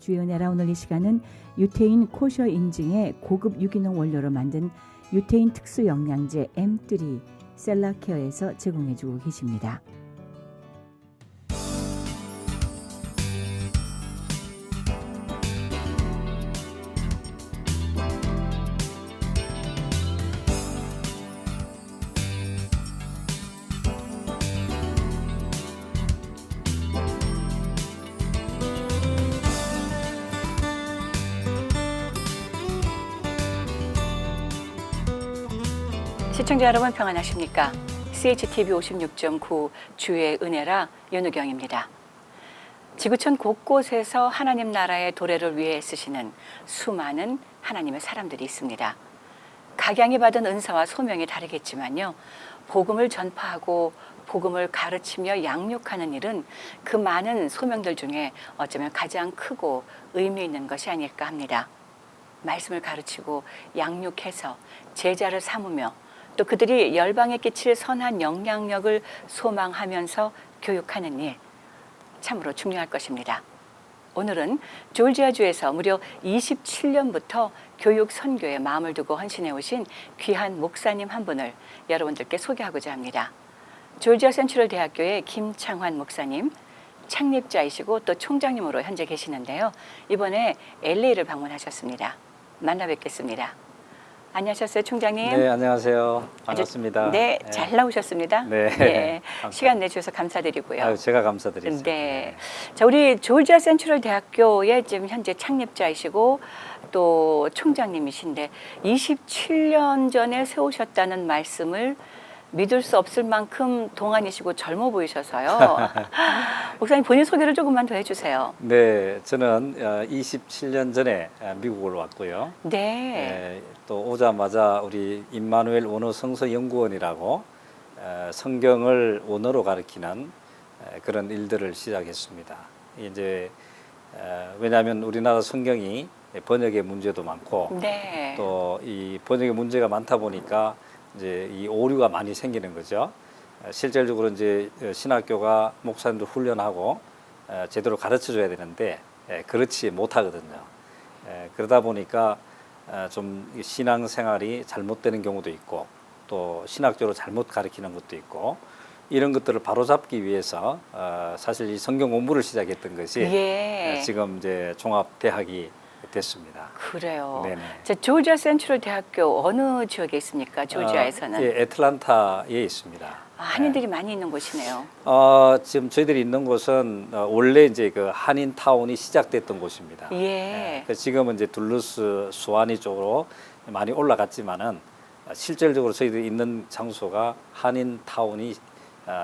주의 은혜라. 오늘 이 시간은 유태인 코셔 인증의 고급 유기농 원료로 만든 유태인 특수 영양제 M3 셀라케어에서 제공해주고 계십니다. 시청자 여러분 평안하십니까? CHTV 56.9 주의 은혜라 윤우경입니다. 지구촌 곳곳에서 하나님 나라의 도래를 위해 쓰시는 수많은 하나님의 사람들이 있습니다. 각양이 받은 은사와 소명이 다르겠지만요. 복음을 전파하고 복음을 가르치며 양육하는 일은 그 많은 소명들 중에 어쩌면 가장 크고 의미 있는 것이 아닐까 합니다. 말씀을 가르치고 양육해서 제자를 삼으며 또 그들이 열방에 끼칠 선한 영향력을 소망하면서 교육하는 일, 참으로 중요할 것입니다. 오늘은 조지아주에서 무려 27년부터 교육 선교에 마음을 두고 헌신해 오신 귀한 목사님 한 분을 여러분들께 소개하고자 합니다. 조지아 센트럴 대학교의 김창환 목사님, 창립자이시고 또 총장님으로 현재 계시는데요. 이번에 LA를 방문하셨습니다. 만나 뵙겠습니다. 안녕하셨어요, 총장님. 네, 안녕하세요. 반갑습니다. 네, 잘 나오셨습니다. 네, 예, 시간 내주셔서 감사드리고요. 아유, 제가 감사드리죠. 네, 자, 우리 조지아 센트럴 대학교의 지금 현재 창립자이시고 또 총장님이신데 27년 전에 세우셨다는 말씀을 믿을 수 없을 만큼 동안이시고 젊어 보이셔서요. 목사님 본인 소개를 조금만 더 해주세요. 네, 저는 27년 전에 미국을 왔고요. 네. 또 오자마자 우리 임마누엘 원어 성서 연구원이라고 성경을 원어로 가르치는 그런 일들을 시작했습니다. 이제 왜냐하면 우리나라 성경이 번역의 문제도 많고 네. 또 이 번역의 문제가 많다 보니까 이제 이 오류가 많이 생기는 거죠. 실질적으로 이제 신학교가 목사님들 훈련하고 제대로 가르쳐 줘야 되는데 그렇지 못하거든요. 그러다 보니까 좀 신앙생활이 잘못되는 경우도 있고 또 신학적으로 잘못 가르치는 것도 있고 이런 것들을 바로잡기 위해서 사실 이 성경 공부를 시작했던 것이 예. 지금 이제 종합대학이 됐습니다. 그래요. 네네. 자, 조지아 센트럴 대학교 어느 지역에 있습니까? 조지아에서는. 예, 애틀란타에 있습니다. 한인들이 많이 있는 곳이네요. 지금 저희들이 있는 곳은 원래 이제 그 한인 타운이 시작됐던 곳입니다. 예. 지금은 이제 둘루스 수완이 쪽으로 많이 올라갔지만은 실질적으로 저희들이 있는 장소가 한인 타운이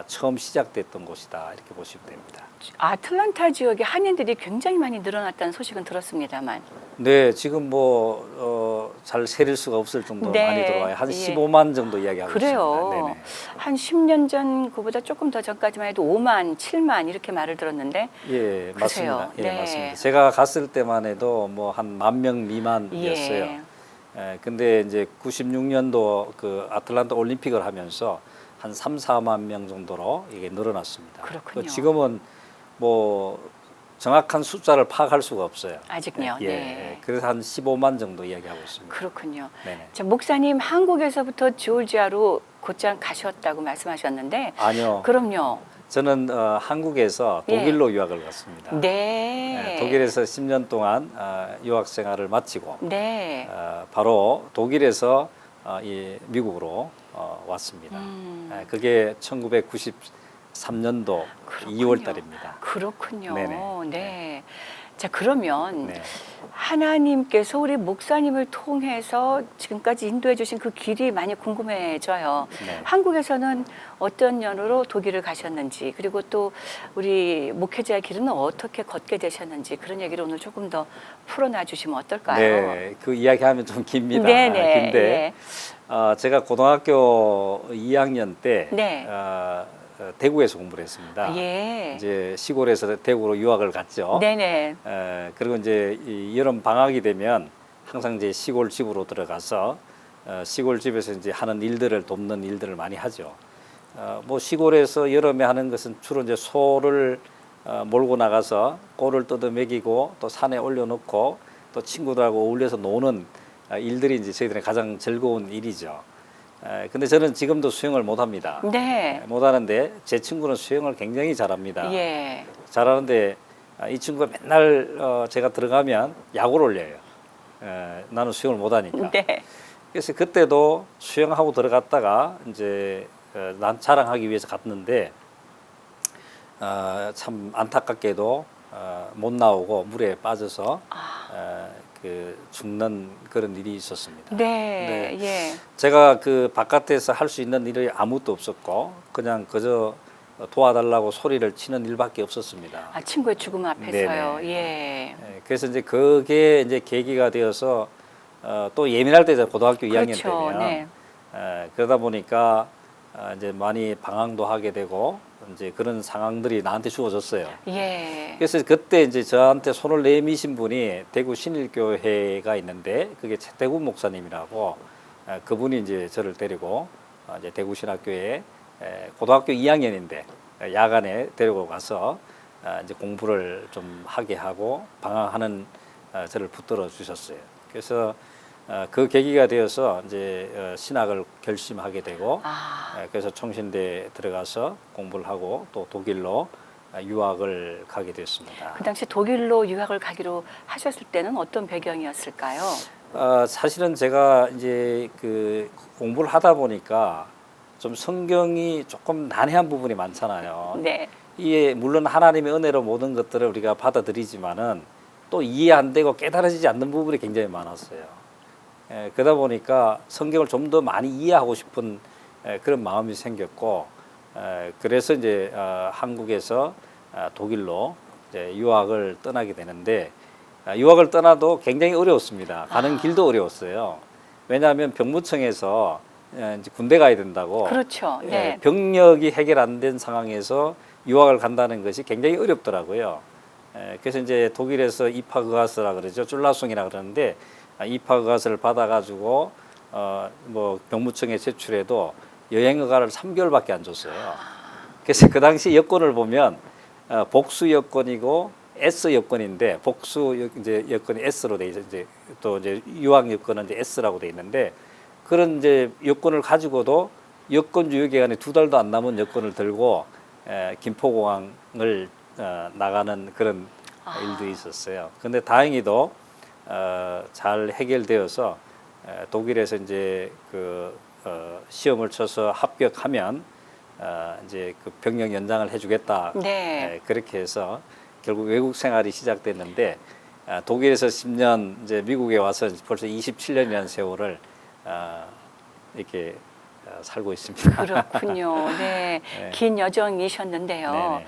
처음 시작됐던 곳이다 이렇게 보시면 됩니다. 아틀란타 지역에 한인들이 굉장히 많이 늘어났다는 소식은 들었습니다만. 네, 지금 뭐 잘 세릴 수가 없을 정도로 네, 많이 들어와요. 한 예. 15만 정도 이야기하고 그래요. 있습니다. 네네. 한 10년 전 그보다 조금 더 전까지만 해도 5만, 7만 이렇게 말을 들었는데. 예, 그러세요. 맞습니다. 예, 네. 맞습니다. 제가 갔을 때만 해도 뭐 한 10,000명 미만이었어요. 근데 이제 96년도 그 아틀란타 올림픽을 하면서 한 3, 4만 명 정도로 이게 늘어났습니다. 그렇군요. 지금은 뭐 정확한 숫자를 파악할 수가 없어요. 아직요. 예, 네. 그래서 한 15만 정도 이야기하고 있습니다. 그렇군요. 네네. 자, 목사님 한국에서부터 조지아로 곧장 가셨다고 말씀하셨는데. 아니요. 그럼요. 저는 한국에서 독일로 유학을 갔습니다. 네. 독일에서 10년 동안 유학 생활을 마치고 네. 바로 독일에서 이 미국으로 왔습니다. 그게 1993년도 2월 달입니다. 그렇군요. 네네. 네. 자, 그러면 네. 하나님께서 우리 목사님을 통해서 지금까지 인도해 주신 그 길이 많이 궁금해져요. 네. 한국에서는 어떤 연으로 독일을 가셨는지, 그리고 또 우리 목회자의 길은 어떻게 걷게 되셨는지 그런 얘기를 오늘 조금 더 풀어놔 주시면 어떨까요? 네, 그 이야기하면 좀 깁니다. 네네. 긴데 제가 고등학교 2학년 때 네. 대구에서 공부를 했습니다. 예. 이제 시골에서 대구로 유학을 갔죠. 네네. 그리고 이제 이 여름 방학이 되면 항상 이제 시골 집으로 들어가서 시골 집에서 이제 하는 일들을 돕는 일들을 많이 하죠. 뭐 시골에서 여름에 하는 것은 주로 이제 소를 몰고 나가서 꼴을 뜯어 먹이고 또 산에 올려놓고 또 친구들하고 어울려서 노는 일들이 이제 저희들의 가장 즐거운 일이죠. 근데 저는 지금도 수영을 못합니다. 네. 못하는데 제 친구는 수영을 굉장히 잘합니다. 예. 잘하는데 이 친구가 맨날 제가 들어가면 약을 올려요. 나는 수영을 못하니까. 네. 그래서 그때도 수영하고 들어갔다가 이제 난 자랑하기 위해서 갔는데 참 안타깝게도 못 나오고 물에 빠져서 그 죽는 그런 일이 있었습니다. 네. 예. 제가 그 바깥에서 할 수 있는 일이 아무것도 없었고 그냥 그저 도와달라고 소리를 치는 일밖에 없었습니다. 아, 친구의 죽음 앞에서요. 네네. 예. 그래서 이제 그게 이제 계기가 되어서 또 예민할 때죠. 고등학교 2학년 그렇죠. 때면 네. 그러다 보니까 이제 많이 방황도 하게 되고 이제 그런 상황들이 나한테 주어졌어요. 예. 그래서 그때 이제 저한테 손을 내미신 분이 대구 신일교회가 있는데 그게 최태구 목사님이라고 그분이 이제 저를 데리고 이제 대구 신학교에 고등학교 2학년인데 야간에 데리고 가서 이제 공부를 좀 하게 하고 방황하는 저를 붙들어 주셨어요. 그래서 그 계기가 되어서 이제 신학을 결심하게 되고 그래서 총신대에 들어가서 공부를 하고 또 독일로 유학을 가게 됐습니다. 그 당시 독일로 유학을 가기로 하셨을 때는 어떤 배경이었을까요? 사실은 제가 이제 그 공부를 하다 보니까 좀 성경이 조금 난해한 부분이 많잖아요. 네. 이게 물론 하나님의 은혜로 모든 것들을 우리가 받아들이지만은 또 이해 안 되고 깨달아지지 않는 부분이 굉장히 많았어요. 그러다 보니까 성경을 좀 더 많이 이해하고 싶은 그런 마음이 생겼고 그래서 이제 한국에서 독일로 이제 유학을 떠나게 되는데 유학을 떠나도 굉장히 어려웠습니다. 가는 길도 어려웠어요. 왜냐하면 병무청에서 이제 군대 가야 된다고. 그렇죠. 네. 병력이 해결 안 된 상황에서 유학을 간다는 것이 굉장히 어렵더라고요. 그래서 이제 독일에서 입학의가서라 그러죠. 줄라송이라 그러는데 입학의가서를 받아가지고 뭐 병무청에 제출해도 여행의가를 3개월밖에 안 줬어요. 그래서 그 당시 여권을 보면 복수 여권이고 S 여권인데 복수 이제 여권이 S로 돼 있어 이제 또 이제 유학 여권은 이제 S라고 돼 있는데 그런 이제 여권을 가지고도 여권 유효 기간에 2달도 안 남은 여권을 들고 김포공항을 나가는 그런 일도 있었어요. 근데 다행히도 잘 해결되어서 독일에서 이제 그 시험을 쳐서 합격하면 이제 그 병력 연장을 해주겠다. 네. 그렇게 해서 결국 외국 생활이 시작됐는데 독일에서 10년 이제 미국에 와서 벌써 27년이라는 세월을 이렇게 살고 있습니다. 그렇군요. 네. 네. 긴 여정이셨는데요. 네네.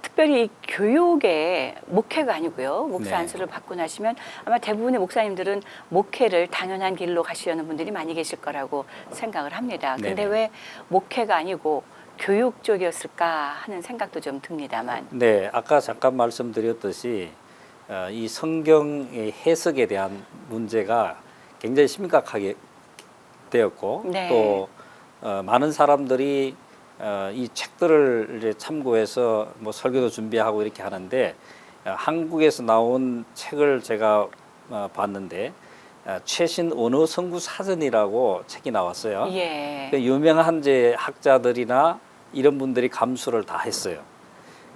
특별히 교육의 목회가 아니고요. 목사 네. 안수를 받고 나시면 아마 대부분의 목사님들은 목회를 당연한 길로 가시려는 분들이 많이 계실 거라고 생각을 합니다. 근데 네네. 왜 목회가 아니고 교육 쪽이었을까 하는 생각도 좀 듭니다만. 네, 아까 잠깐 말씀드렸듯이 이 성경의 해석에 대한 문제가 굉장히 심각하게 되었고 네. 또 많은 사람들이 이 책들을 이제 참고해서 뭐 설교도 준비하고 이렇게 하는데 한국에서 나온 책을 제가 봤는데 최신 언어 선구 사전이라고 책이 나왔어요. 예. 그 유명한 이제 학자들이나 이런 분들이 감수를 다 했어요.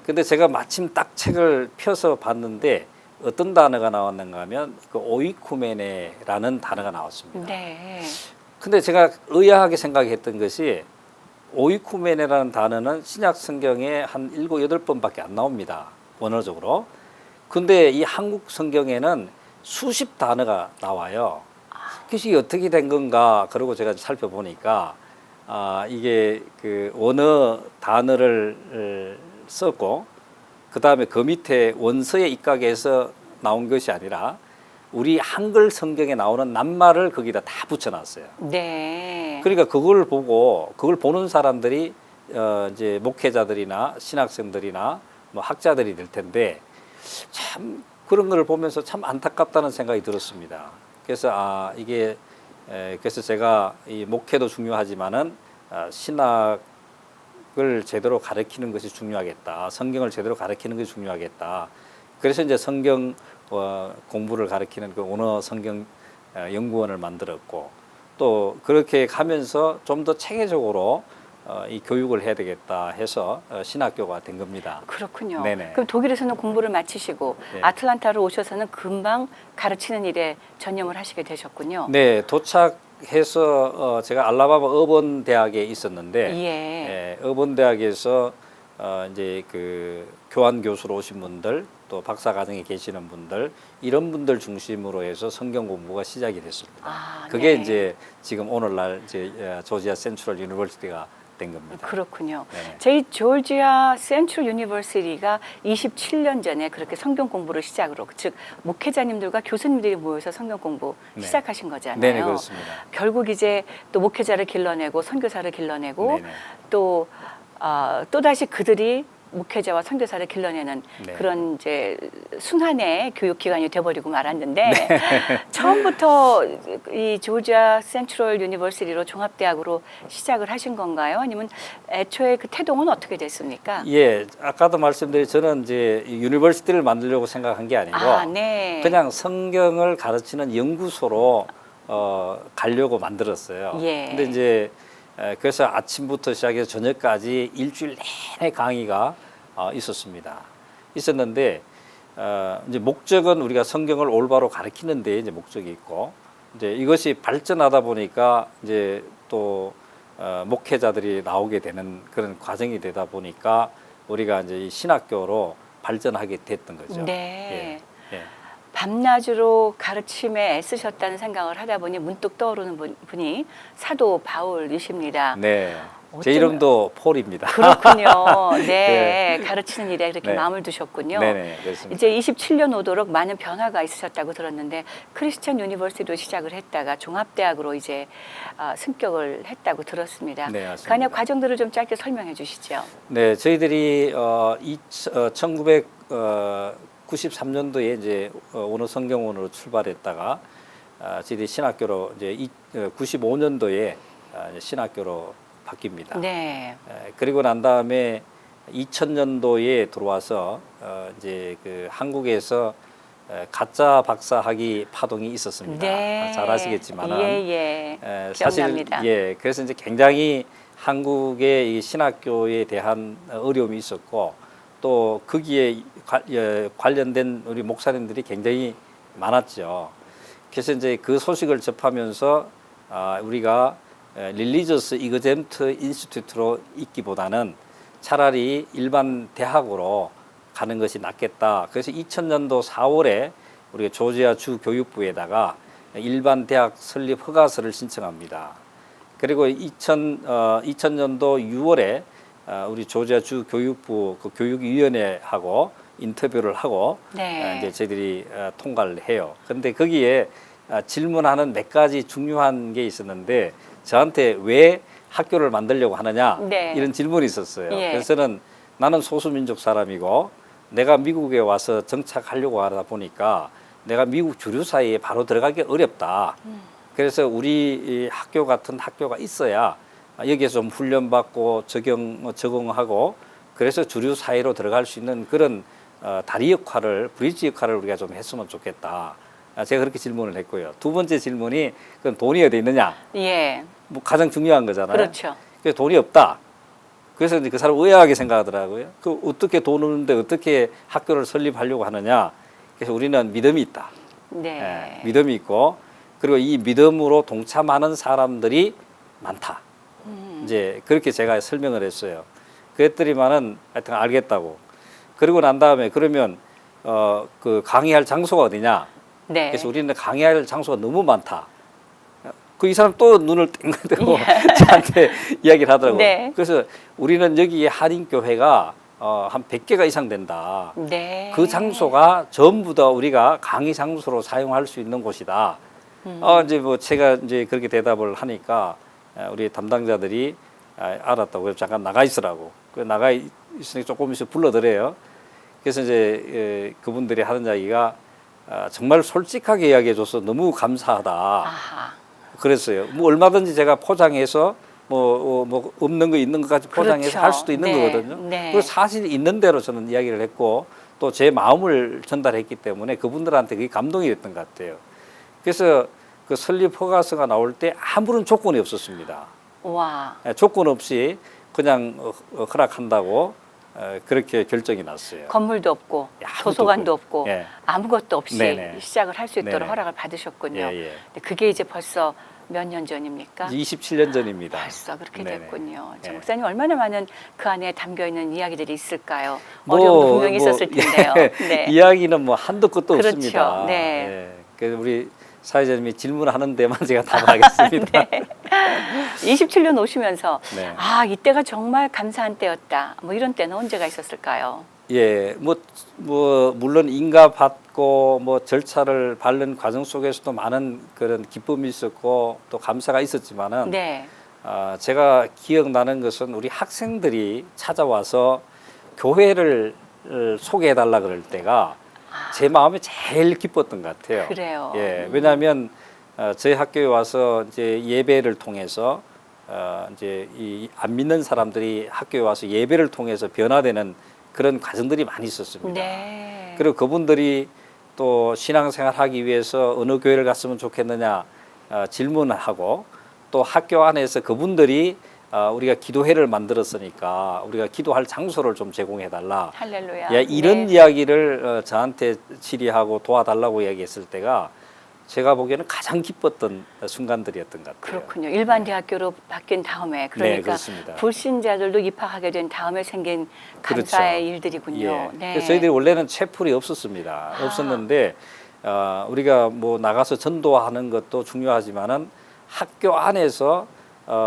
근데 제가 마침 딱 책을 펴서 봤는데 어떤 단어가 나왔는가 하면 그 오이쿠메네라는 단어가 나왔습니다. 네. 근데 제가 의아하게 생각했던 것이 오이쿠메네라는 단어는 신약 성경에 한 7, 8번밖에 안 나옵니다. 원어적으로. 근데 이 한국 성경에는 수십 단어가 나와요. 그것이 어떻게 된 건가? 그러고 제가 살펴보니까 이게 그 원어 단어를 썼고 그 다음에 그 밑에 원서의 입각에서 나온 것이 아니라 우리 한글 성경에 나오는 낱말을 거기다 다 붙여놨어요. 네. 그러니까 그걸 보고 그걸 보는 사람들이 이제 목회자들이나 신학생들이나 뭐 학자들이 될 텐데 참 그런 걸 보면서 참 안타깝다는 생각이 들었습니다. 그래서 그래서 제가 이 목회도 중요하지만은 신학을 신학을 제대로 가르치는 것이 중요하겠다. 성경을 제대로 가르치는 것이 중요하겠다. 그래서 이제 성경 공부를 가르치는 그 언어 성경 연구원을 만들었고 또 그렇게 가면서 좀 더 체계적으로 이 교육을 해야 되겠다 해서 신학교가 된 겁니다. 그렇군요. 네네. 그럼 독일에서는 공부를 마치시고 네. 아틀란타로 오셔서는 금방 가르치는 일에 전념을 하시게 되셨군요. 네, 도착해서 제가 알라바마 어번 대학에 있었는데 예. 어번 대학에서 이제 그 교환 교수로 오신 분들 또 박사 과정에 계시는 분들 이런 분들 중심으로 해서 성경 공부가 시작이 됐습니다. 아, 그게 네. 이제 지금 오늘날 이제 조지아 센트럴 유니버시티가 된 겁니다. 그렇군요. 네. 저희 조지아 센트럴 유니버시티가 27년 전에 그렇게 성경 공부를 시작으로 즉 목회자님들과 교수님들이 모여서 성경 공부 네. 시작하신 거잖아요. 네네 그렇습니다. 결국 이제 또 목회자를 길러내고 선교사를 길러내고 네네. 또 또다시 그들이 목회자와 선교사를 길러내는 네. 그런 이제 순환의 교육 기관이 돼버리고 말았는데 네. 처음부터 이 조지아 센트럴 유니버시티로 종합대학으로 시작을 하신 건가요? 아니면 애초에 그 태동은 어떻게 됐습니까? 예, 아까도 말씀드린 저는 이제 유니버시티를 만들려고 생각한 게 아니고 네. 그냥 성경을 가르치는 연구소로 가려고 만들었어요. 예. 근데 이제 그래서 아침부터 시작해서 저녁까지 일주일 내내 강의가 있었습니다. 있었는데 이제 목적은 우리가 성경을 올바로 가르치는 데 이제 목적이 있고 이제 이것이 발전하다 보니까 이제 또 목회자들이 나오게 되는 그런 과정이 되다 보니까 우리가 이제 이 신학교로 발전하게 됐던 거죠. 네. 예, 예. 밤낮으로 가르침에 애쓰셨다는 생각을 하다 보니 문득 떠오르는 분이 사도 바울이십니다. 네. 제 어쩌면- 이름도 폴입니다. 그렇군요. 네. 가르치는 일에 그렇게 네. 마음을 두셨군요. 네네, 그렇습니다. 이제 27년 오도록 많은 변화가 있으셨다고 들었는데 크리스천 유니버시티도 시작을 했다가 종합대학으로 이제 승격을 했다고 들었습니다. 네, 맞습니다. 그 안에 과정들을 좀 짧게 설명해 주시죠. 네, 저희들이 1993년도에 이제 언어 성경원으로 출발했다가 저희들이 신학교로 이제 95년도에 신학교로 바뀝니다. 네. 그리고 난 다음에 2000년도에 들어와서 이제 그 한국에서 가짜 박사학위 파동이 있었습니다. 네. 잘 아시겠지만은 예. 사실 기억납니다. 그래서 이제 굉장히 한국의 이 신학교에 대한 어려움이 있었고 또 거기에 관련된 우리 목사님들이 굉장히 많았죠. 그래서 이제 그 소식을 접하면서 우리가 릴리저스 이그잼트 인스티튜트로 있기보다는 차라리 일반 대학으로 가는 것이 낫겠다. 그래서 2000년도 4월에 우리가 조지아 주 교육부에다가 일반 대학 설립 허가서를 신청합니다. 그리고 2000년도 6월에 우리 조지아 주 교육부 그 교육위원회하고 인터뷰를 하고 네. 이제 저희들이 통과를 해요. 그런데 거기에 질문하는 몇 가지 중요한 게 있었는데 저한테 왜 학교를 만들려고 하느냐 네. 이런 질문이 있었어요. 예. 그래서는 나는 소수민족 사람이고 내가 미국에 와서 정착하려고 하다 보니까 내가 미국 주류 사이에 바로 들어가기 어렵다. 그래서 우리 이 학교 같은 학교가 있어야 여기에서 좀 훈련받고 적응하고 그래서 주류 사회로 들어갈 수 있는 그런 다리 역할을 브리지 역할을 우리가 좀 했으면 좋겠다. 제가 그렇게 질문을 했고요. 두 번째 질문이 그럼 돈이 어디 있느냐? 예. 뭐 가장 중요한 거잖아요. 그렇죠. 그래서 돈이 없다. 그래서 이제 그 사람 의아하게 생각하더라고요. 그 어떻게 돈 없는데 어떻게 학교를 설립하려고 하느냐? 그래서 우리는 믿음이 있다. 네. 믿음이 있고 그리고 이 믿음으로 동참하는 사람들이 많다. 이제 그렇게 제가 설명을 했어요. 그랬더니만은 하여튼 알겠다고. 그리고 난 다음에 그러면 그 강의할 장소가 어디냐? 네. 그래서 우리는 강의할 장소가 너무 많다. 그 이 사람 또 눈을 땡그대고 예. 저한테 이야기를 하더라고요. 네. 그래서 우리는 여기 한인교회가 한 100개가 이상 된다. 네. 그 장소가 전부 다 우리가 강의 장소로 사용할 수 있는 곳이다. 이제 뭐 제가 이제 그렇게 대답을 하니까 우리 담당자들이 알았다고 그래서 잠깐 나가 있으라고. 그 나가 있으니 조금 있으면 불러드려요. 그래서 이제 그분들이 하는 이야기가 정말 솔직하게 이야기해줘서 너무 감사하다. 아하. 그랬어요. 뭐 얼마든지 제가 포장해서 뭐 없는 거 있는 것까지 포장해서 그렇죠. 할 수도 있는 네. 거거든요. 네. 그리고 사실 있는 대로 저는 이야기를 했고 또 제 마음을 전달했기 때문에 그분들한테 그게 감동이 됐던 것 같아요. 그래서 그 설립 허가서가 나올 때 아무런 조건이 없었습니다. 와. 조건 없이 그냥 허락한다고 그렇게 결정이 났어요. 건물도 없고 아무것도 도서관도 없고 예. 아무것도 없이 네네. 시작을 할 수 있도록 네네. 허락을 받으셨군요. 예, 예. 근데 그게 이제 벌써 몇 년 전입니까? 27년 전입니다. 벌써 그렇게 네네. 됐군요. 자, 예. 목사님 얼마나 많은 그 안에 담겨 있는 이야기들이 있을까요? 뭐, 어려움도 분명히 있었을 텐데요. 예, 네. 이야기는 뭐 한도 끝도 그렇죠. 없습니다. 네. 예. 그래서 우리 사회자님이 질문하는 데만 제가 답을 하겠습니다. 네. 27년 오시면서 네. 아 이때가 정말 감사한 때였다. 뭐 이런 때는 언제가 있었을까요? 예, 뭐 물론 인가 받고 뭐 절차를 밟는 과정 속에서도 많은 그런 기쁨이 있었고 또 감사가 있었지만은 네. 제가 기억나는 것은 우리 학생들이 찾아와서 교회를 소개해달라 그럴 때가 제 마음이 제일 기뻤던 것 같아요. 그래요. 예, 왜냐하면 저희 학교에 와서 이제 예배를 통해서 이제 이 안 믿는 사람들이 학교에 와서 예배를 통해서 변화되는 그런 과정들이 많이 있었습니다. 네. 그리고 그분들이 또 신앙생활 하기 위해서 어느 교회를 갔으면 좋겠느냐 질문을 하고 또 학교 안에서 그분들이 우리가 기도회를 만들었으니까 우리가 기도할 장소를 좀 제공해 달라. 할렐루야. 야, 이런 네. 이야기를 저한테 질의하고 도와달라고 이야기했을 때가 제가 보기에는 가장 기뻤던 순간들이었던 것 같아요. 그렇군요. 일반 대학교로 바뀐 다음에 그러니까 그렇습니다. 불신자들도 입학하게 된 다음에 생긴 감사의 일들이군요. 예. 네. 그래서 저희들이 원래는 채플이 없었습니다. 없었는데 우리가 뭐 나가서 전도하는 것도 중요하지만은 학교 안에서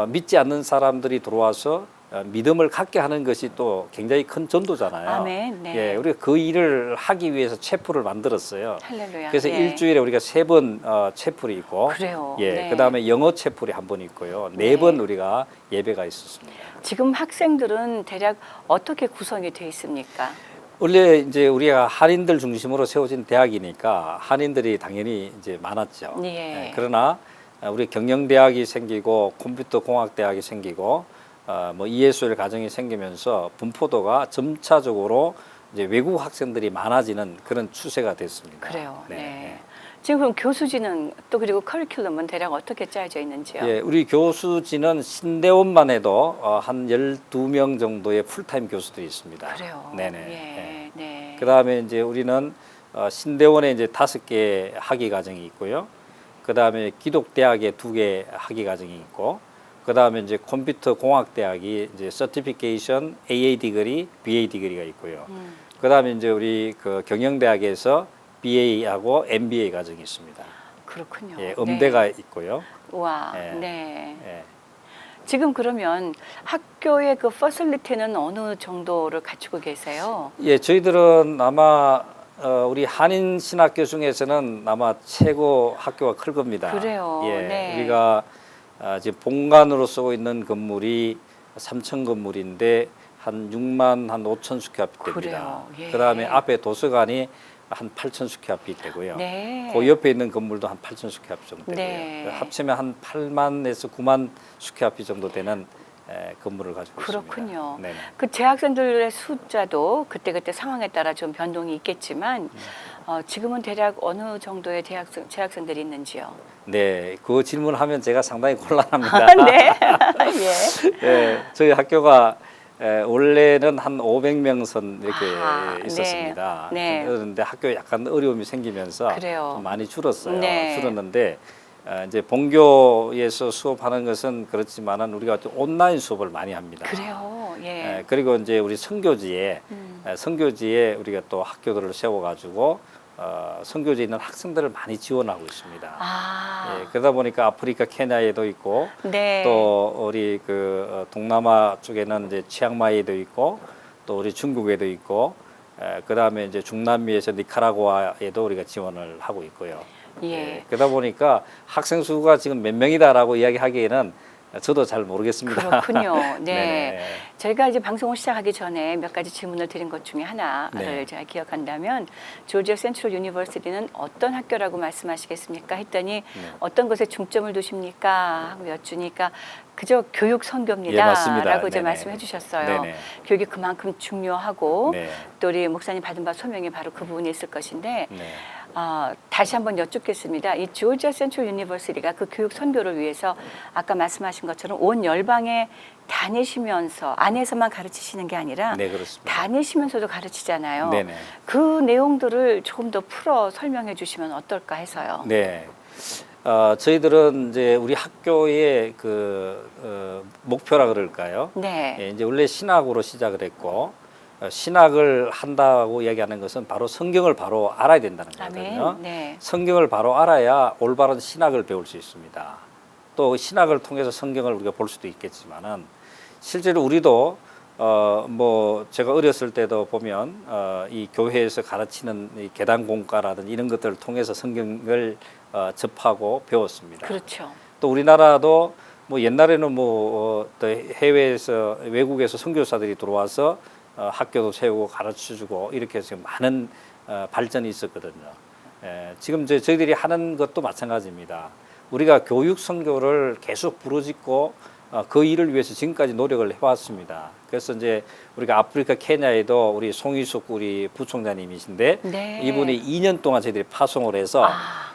믿지 않는 사람들이 들어와서 믿음을 갖게 하는 것이 또 굉장히 큰 전도잖아요. 아멘. 네. 예, 우리가 그 일을 하기 위해서 채플을 만들었어요. 할렐루야. 그래서 예. 일주일에 우리가 3번 채플이 있고, 그래요. 예, 네. 그다음에 영어 채플이 한 번 있고요. 네. 4번 우리가 예배가 있었습니다. 지금 학생들은 대략 어떻게 구성이 돼 있습니까? 원래 이제 우리가 한인들 중심으로 세워진 대학이니까 한인들이 당연히 이제 많았죠. 예. 그러나 우리 경영대학이 생기고 컴퓨터공학대학이 생기고 뭐 ESL 과정이 생기면서 분포도가 점차적으로 이제 외국 학생들이 많아지는 그런 추세가 됐습니다. 그래요. 네. 네. 지금 그럼 교수진은 또 그리고 커리큘럼은 대략 어떻게 짜여져 있는지요? 예, 우리 교수진은 신대원만 해도 한 12명 정도의 풀타임 교수들이 있습니다. 그래요. 네네. 예. 네. 그다음에 이제 우리는 신대원에 이제 5개 학위 과정이 있고요. 그다음에 기독대학에 2개 학위 과정이 있고, 그다음에 이제 컴퓨터 공학 대학이 이제 서티피케이션 AA 디그리, BA 디그리가 있고요. 그다음에 이제 우리 그 경영대학에서 BA하고 MBA 과정이 있습니다. 그렇군요. 예, 음대가 네. 있고요. 와. 예. 네. 예. 지금 그러면 학교의 그 퍼실리티는 어느 정도를 갖추고 계세요? 예, 저희들은 아마 우리 한인 신학교 중에서는 아마 최고 학교가 클 겁니다. 그래요. 예, 네. 우리가 지금 본관으로 쓰고 있는 건물이 3천 건물인데 한 6만 한 5천 스퀘어핏 됩니다. 그래요. 예. 그다음에 앞에 도서관이 한 8천 스퀘어핏 되고요. 네. 그 옆에 있는 건물도 한 8천 스퀘어핏 정도 되고요. 네. 합치면 한 8만에서 9만 스퀘어핏 정도 되는 건물을 가지고 그렇군요. 있습니다. 네. 그 재학생들의 숫자도 그때그때 상황에 따라 좀 변동이 있겠지만 지금은 대략 어느 정도의 재학생들이 있는지요? 네, 그 질문을 하면 제가 상당히 곤란합니다. 네. 예. 예, 저희 학교가 원래는 한 500명 선 이렇게 네. 있었습니다. 네. 그런데 학교에 약간 어려움이 생기면서 그래요. 좀 많이 줄었어요. 네. 줄었는데 이제 본교에서 수업하는 것은 그렇지만은 우리가 또 온라인 수업을 많이 합니다. 그래요. 예. 그리고 이제 우리 선교지에 선교지에 우리가 또 학교들을 세워가지고 선교지에 있는 학생들을 많이 지원하고 있습니다. 아. 예, 그러다 보니까 아프리카 케냐에도 있고 네. 또 우리 그 동남아 쪽에는 이제 치앙마이에도 있고 또 우리 중국에도 있고 그다음에 이제 중남미에서 니카라구아에도 우리가 지원을 하고 있고요. 예. 그러다 보니까 학생 수가 지금 몇 명이다라고 이야기하기에는 저도 잘 모르겠습니다. 그렇군요. 네. 네네. 저희가 이제 방송을 시작하기 전에 몇 가지 질문을 드린 것 중에 하나를 네. 제가 기억한다면 조지아 센트럴 유니버시티는 어떤 학교라고 말씀하시겠습니까? 했더니 네. 어떤 것에 중점을 두십니까? 하고 여쭈니까 그저 교육 선교입니다. 예, 맞습니다. 라고 이제 네네. 말씀해 주셨어요. 네네. 교육이 그만큼 중요하고 네. 또 우리 목사님 받은 바 소명이 바로 그 부분이 있을 것인데 네. 다시 한번 여쭙겠습니다. 이 조지아 센트럴 유니버시티가 그 교육 선교를 위해서 아까 말씀하신 것처럼 온 열방에 다니시면서 안에서만 가르치시는 게 아니라 네, 그렇습니다. 다니시면서도 가르치잖아요. 네네. 그 내용들을 조금 더 풀어 설명해 주시면 어떨까 해서요. 네. 저희들은 이제 우리 학교의 목표라 그럴까요? 네. 예, 이제 원래 신학으로 시작을 했고 신학을 한다고 이야기하는 것은 바로 성경을 바로 알아야 된다는 거거든요. 아멘. 네. 성경을 바로 알아야 올바른 신학을 배울 수 있습니다. 또 신학을 통해서 성경을 우리가 볼 수도 있겠지만은 실제로 우리도 뭐 제가 어렸을 때도 보면 이 교회에서 가르치는 이 계단 공과라든지 이런 것들을 통해서 성경을 접하고 배웠습니다. 그렇죠. 또 우리나라도 뭐 옛날에는 또 해외에서 외국에서 선교사들이 들어와서 학교도 세우고 가르쳐주고 이렇게 해서 많은 발전이 있었거든요. 지금 저희들이 하는 것도 마찬가지입니다. 우리가 교육 선교를 계속 부르짖고 그 일을 위해서 지금까지 노력을 해왔습니다. 그래서 이제 우리가 아프리카 케냐에도 우리 송희숙 우리 부총장님이신데 네. 이분이 2년 동안 저희들이 파송을 해서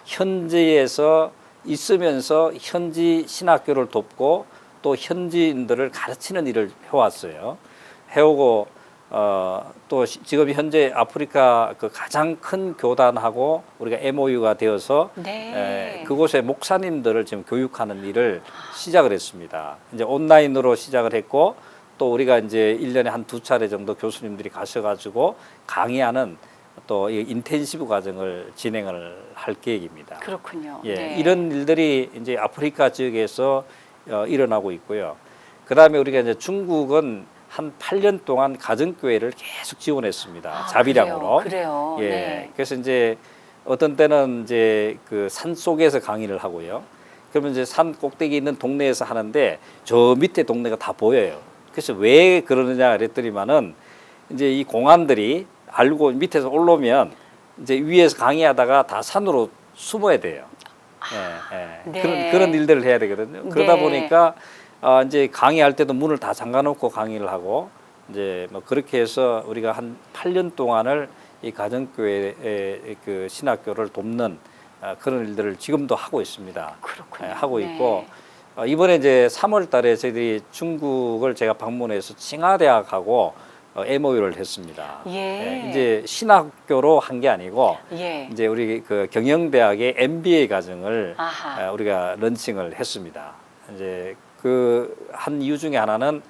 현지에서 있으면서 현지 신학교를 돕고 또 현지인들을 가르치는 일을 해왔어요. 해오고 또 지금 현재 아프리카 그 가장 큰 교단하고 우리가 MOU가 되어서 네. 그곳의 목사님들을 지금 교육하는 일을 시작을 했습니다. 이제 온라인으로 시작을 했고 또 우리가 이제 1년에 한 2차례 정도 교수님들이 가셔가지고 강의하는 또 이 인텐시브 과정을 진행을 할 계획입니다. 그렇군요. 예, 네. 이런 일들이 이제 아프리카 지역에서 일어나고 있고요. 그다음에 우리가 이제 중국은 한 8년 동안 가정교회를 계속 지원했습니다. 자비량으로. 그래요. 예. 네. 그래서 이제 어떤 때는 이제 그 산 속에서 강의를 하고요. 그러면 이제 산 꼭대기 있는 동네에서 하는데 저 밑에 동네가 다 보여요. 그래서 왜 그러느냐 그랬더니만은 이제 이 공안들이 알고 밑에서 올라오면 이제 위에서 강의하다가 다 산으로 숨어야 돼요. 예. 네. 그런 일들을 해야 되거든요. 그러다 네. 보니까 이제 강의할 때도 문을 다 잠가놓고 강의를 하고 이제 뭐 그렇게 해서 우리가 한 8년 동안을 이 가정교회의 그 신학교를 돕는 그런 일들을 지금도 하고 있습니다. 그렇군요. 하고 네. 있고 이번에 이제 3월 달에 저희들이 중국을 제가 방문해서 칭화대학하고 MOU를 했습니다. 예. 이제 신학교로 한 게 아니고 예. 이제 우리 그 경영대학의 MBA 과정을 아하. 우리가 런칭을 했습니다. 이제 그 한 이유 중에 하나는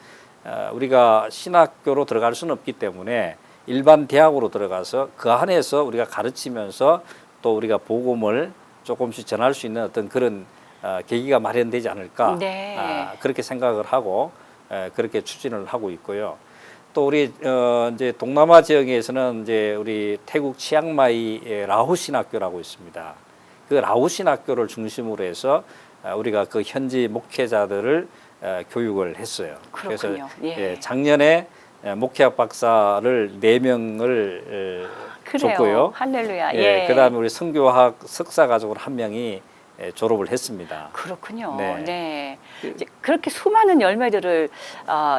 우리가 신학교로 들어갈 수는 없기 때문에 일반 대학으로 들어가서 그 안에서 우리가 가르치면서 또 우리가 복음을 조금씩 전할 수 있는 어떤 그런 계기가 마련되지 않을까 네. 그렇게 생각을 하고 그렇게 추진을 하고 있고요. 또 우리 이제 동남아 지역에서는 이제 우리 태국 치앙마이 라오 신학교라고 있습니다. 그 라오 신학교를 중심으로 해서 우리가 그 현지 목회자들을 교육을 했어요. 그렇군요. 그래서 예. 작년에 목회학 박사를 4명을 그래요. 줬고요. 할렐루야. 예. 그다음에 우리 성교학 석사 가족으로 1명이 졸업을 했습니다. 그렇군요. 네. 네. 이제 그렇게 수많은 열매들을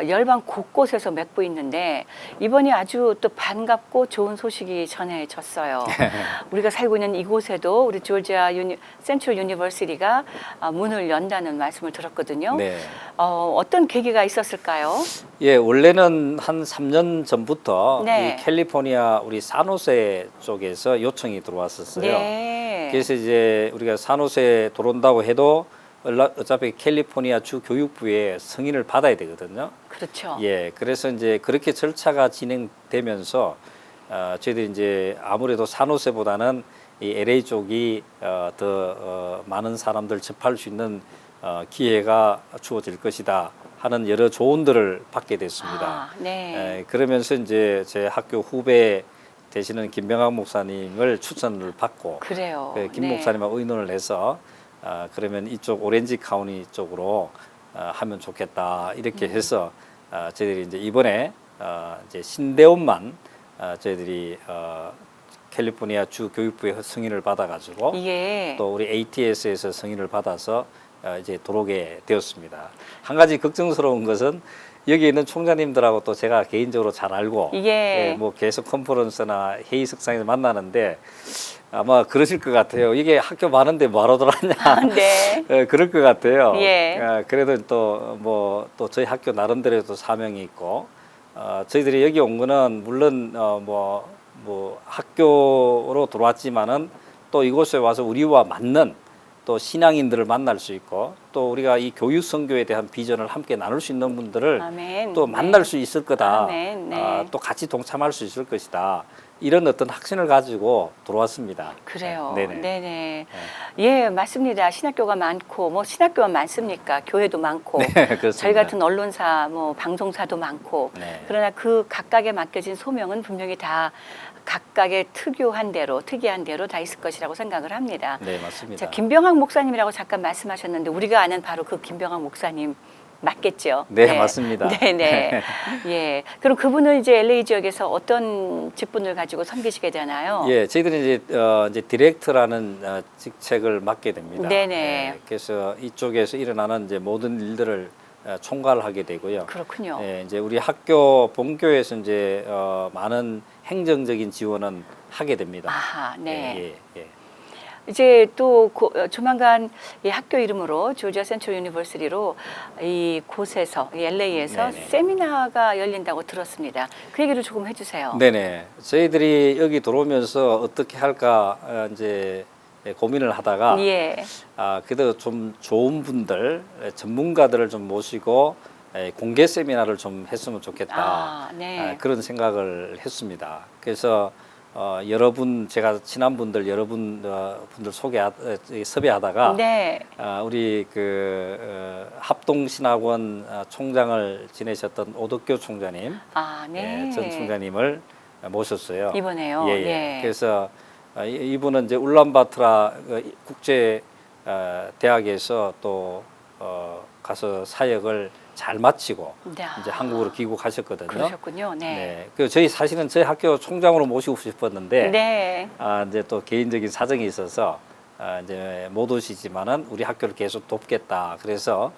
열방 곳곳에서 맺고 있는데 이번이 아주 또 반갑고 좋은 소식이 전해졌어요. 우리가 살고 있는 이곳에도 우리 조지아 센트럴 유니버시티가 문을 연다는 말씀을 들었거든요. 네. 어떤 계기가 있었을까요? 예, 원래는 한 3년 전부터 네. 이 캘리포니아 우리 산호세 쪽에서 요청이 들어왔었어요. 네. 그래서 이제 우리가 산호세 들어온다고 해도 어차피 캘리포니아 주 교육부에 승인을 받아야 되거든요. 그렇죠. 예, 그래서 이제 그렇게 절차가 진행되면서 저희들이 이제 아무래도 산호세보다는 이 LA 쪽이 더 많은 사람들 접할 수 있는 기회가 주어질 것이다 하는 여러 조언들을 받게 됐습니다. 네. 그러면서 이제 제 학교 후배 되시는 김병학 목사님을 추천을 받고 그래요. 김 네. 목사님하고 의논을 해서 그러면 이쪽 오렌지 카운티 쪽으로 하면 좋겠다 이렇게 해서 저희들이 이제 이번에 이제 신대원만 저희들이 캘리포니아 주 교육부의 승인을 받아가지고 예. 또 우리 ATS에서 승인을 받아서 이제 들어오게 되었습니다. 한 가지 걱정스러운 것은 여기 있는 총장님들하고 또 제가 개인적으로 잘 알고 예. 뭐 계속 컨퍼런스나 회의석상에서 만나는데 아마 그러실 것 같아요. 이게 학교 많은데 뭐하러 들어왔냐. 네. 그럴 것 같아요. 예. 그래도 또 저희 학교 나름대로 또 사명이 있고 저희들이 여기 온 거는 물론 뭐 학교로 들어왔지만은 또 이곳에 와서 우리와 맞는 또 신앙인들을 만날 수 있고 또 우리가 이 교육 선교에 대한 비전을 함께 나눌 수 있는 분들을 아멘. 또 만날 수 있을 거다. 아멘. 네. 또 같이 동참할 수 있을 것이다. 이런 어떤 확신을 가지고 들어왔습니다. 그래요. 네네. 네네. 예, 맞습니다. 신학교가 많고 뭐 신학교가 많습니까? 교회도 많고 네, 그렇습니다. 저희 같은 언론사, 뭐 방송사도 많고 네. 그러나 그 각각에 맡겨진 소명은 분명히 다 각각의 특이한 대로 다 있을 것이라고 생각을 합니다. 네, 맞습니다. 자, 김병학 목사님이라고 잠깐 말씀하셨는데 우리가 아는 바로 그 김병학 목사님 맞겠죠? 네, 맞습니다. 네네. 예. 그럼 그분은 이제 LA 지역에서 어떤 직분을 가지고 섬기시게 되나요? 예, 저희들은 이제 디렉터라는 직책을 맡게 됩니다. 네네. 그래서 이쪽에서 일어나는 이제 모든 일들을 총괄하게 되고요. 그렇군요. 예, 이제 우리 학교 본교에서 이제 많은 행정적인 지원은 하게 됩니다. 아하, 네. 예, 예. 이제 또 조만간 이 학교 이름으로 조지아 센트럴 유니버시티로 이 곳에서 이 LA에서 네네. 세미나가 열린다고 들었습니다. 그 얘기를 조금 해주세요. 네네. 저희들이 여기 들어오면서 어떻게 할까 이제 고민을 하다가 예. 그래도 좀 좋은 분들, 전문가들을 좀 모시고 공개 세미나를 좀 했으면 좋겠다. 네. 그런 생각을 했습니다. 그래서 여러분 제가 친한 분들 분들 섭외하다가 네. 우리 합동신학원 총장을 지내셨던 오덕교 총장님, 네. 전 총장님을 모셨어요. 이번에요. 예. 예. 그래서 이분은 이제 울란바토르 국제 대학에서 또 가서 사역을 잘 마치고 네. 이제 한국으로 귀국하셨거든요. 그러셨군요. 네. 네. 그 사실은 저희 학교 총장으로 모시고 싶었는데 네. 이제 또 개인적인 사정이 있어서 이제 못 오시지만은 우리 학교를 계속 돕겠다. 그래서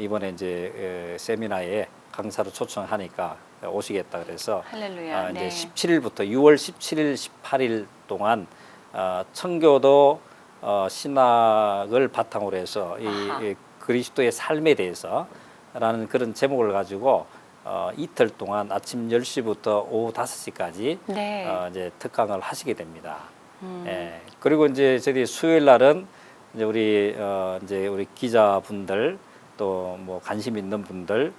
이번에 이제 세미나에 강사로 초청하니까 오시겠다 그래서 할렐루야. 이제 네. 17일부터 6월 17일, 18일 동안 청교도 신학을 바탕으로 해서 이 그리스도의 삶에 대해서라는 그런 제목을 가지고 이틀 동안 아침 10시부터 오후 5시까지 네. 이제 특강을 하시게 됩니다. 예. 그리고 이제 저희 수요일 날은 이제 우리 기자분들 또 뭐 관심 있는 분들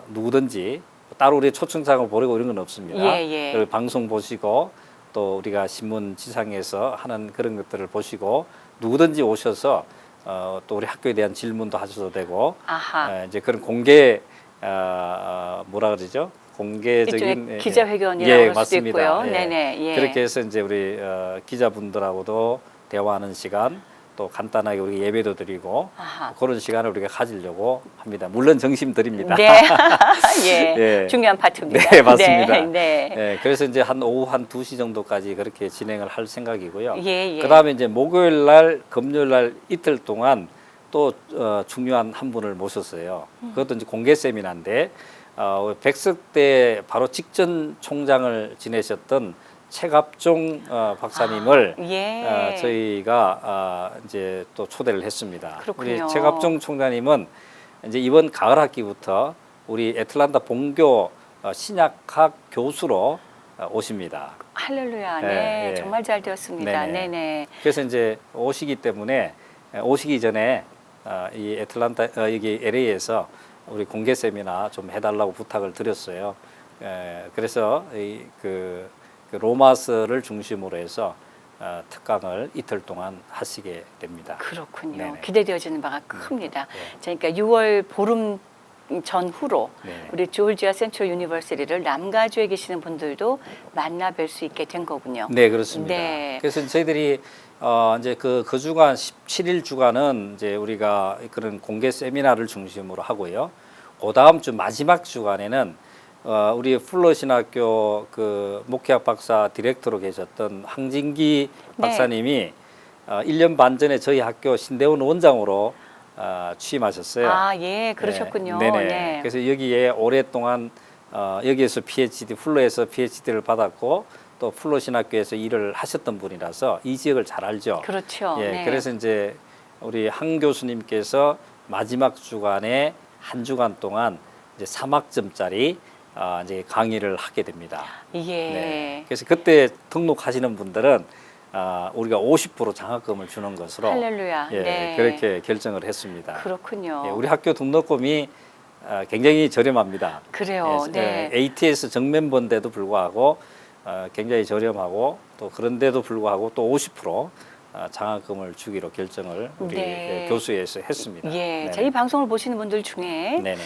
누구든지 따로 우리 초청장을 보내고 이런 건 없습니다. 예. 그리고 방송 보시고 또 우리가 신문 지상에서 하는 그런 것들을 보시고 누구든지 오셔서 또 우리 학교에 대한 질문도 하셔도 되고 이제 그런 공개 뭐라 그러죠? 공개적인 기자회견이라고 할 수도 맞습니다. 있고요. 예. 네네. 예. 그렇게 해서 이제 우리 기자분들하고도 대화하는 시간 또 간단하게 우리 예배도 드리고 그런 시간을 우리가 가지려고 합니다. 물론 정심 드립니다. 네. 예. 예. 중요한 파트입니다. 네, 맞습니다. 네. 예, 그래서 이제 오후 한 2시 정도까지 그렇게 진행을 할 생각이고요. 예. 그다음에 이제 목요일 날, 금요일 날 이틀 동안 또 중요한 한 분을 모셨어요. 그것도 이제 공개 세미나인데 백석 때 바로 직전 총장을 지내셨던 최갑종 박사님을 예. 저희가 이제 또 초대를 했습니다. 그렇군요. 우리 최갑종 총장님은 이제 이번 가을 학기부터 우리 애틀란타 본교 신약학 교수로 오십니다. 할렐루야. 네. 네. 정말 잘 되었습니다. 네네. 그래서 이제 오시기 때문에 오시기 전에 이 애틀란타 여기 LA에서 우리 공개 세미나 좀 해달라고 부탁을 드렸어요. 그래서 그 로마서를 중심으로 해서 특강을 이틀 동안 하시게 됩니다. 그렇군요. 네네. 기대되어지는 바가 큽니다. 그러니까 6월 보름 전후로 네. 우리 조지아 센트럴 유니버시티를 남가주에 계시는 분들도 만나 뵐 수 있게 된 거군요. 네, 그렇습니다. 네. 그래서 저희들이 이제 그 주간 17일 주간은 이제 우리가 그런 공개 세미나를 중심으로 하고요. 그 다음 주 마지막 주간에는 우리 풀러 신학교 그 목회학 박사 디렉터로 계셨던 황진기 박사님이 1년 반 전에 저희 학교 신대원 원장으로 취임하셨어요. 아, 예, 그러셨군요. 네. 네네. 네. 그래서 여기에 오랫동안 여기에서 PhD, 풀러에서 PhD를 받았고 또 풀러 신학교에서 일을 하셨던 분이라서 이 지역을 잘 알죠. 그렇죠. 예, 네. 그래서 이제 우리 한 교수님께서 마지막 주간에 한 주간 동안 이제 3학점짜리 이제 강의를 하게 됩니다. 예. 네. 그래서 그때 등록하시는 분들은 우리가 50% 장학금을 주는 것으로 할렐루야. 예, 네. 그렇게 결정을 했습니다. 그렇군요. 예, 우리 학교 등록금이 굉장히 저렴합니다. 그래요. 예, 네. ATS 정멤버인데도 불구하고 굉장히 저렴하고 또 그런데도 불구하고 또 50% 장학금을 주기로 결정을 우리 네. 교수회에서 했습니다. 예. 네네. 자, 이 방송을 보시는 분들 중에 네네.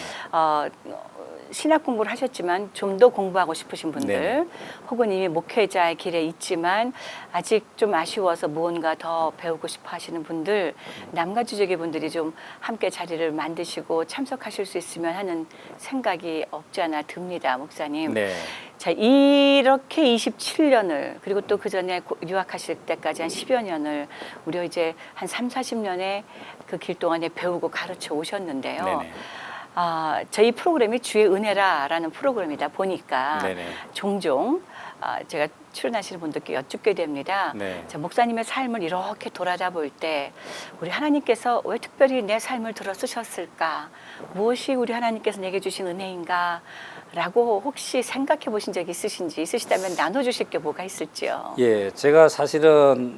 신학 공부를 하셨지만 좀 더 공부하고 싶으신 분들 네네. 혹은 이미 목회자의 길에 있지만 아직 좀 아쉬워서 무언가 더 배우고 싶어 하시는 분들 남가주족의 분들이 좀 함께 자리를 만드시고 참석하실 수 있으면 하는 생각이 없지 않아 듭니다, 목사님. 네. 자, 이렇게 27년을 그리고 또 그 전에 유학하실 때까지 한 10여 년을 우리 이제 한 3, 40년의 그 길 동안에 배우고 가르쳐 오셨는데요. 네네. 저희 프로그램이 주의 은혜라라는 프로그램이다 보니까 네네. 종종 제가 출연하시는 분들께 여쭙게 됩니다. 네. 자, 목사님의 삶을 이렇게 돌아다 볼 때 우리 하나님께서 왜 특별히 내 삶을 들어 쓰셨을까? 무엇이 우리 하나님께서 내게 주신 은혜인가? 라고 혹시 생각해 보신 적이 있으신지 있으시다면 나눠주실 게 뭐가 있을지요? 예, 제가 사실은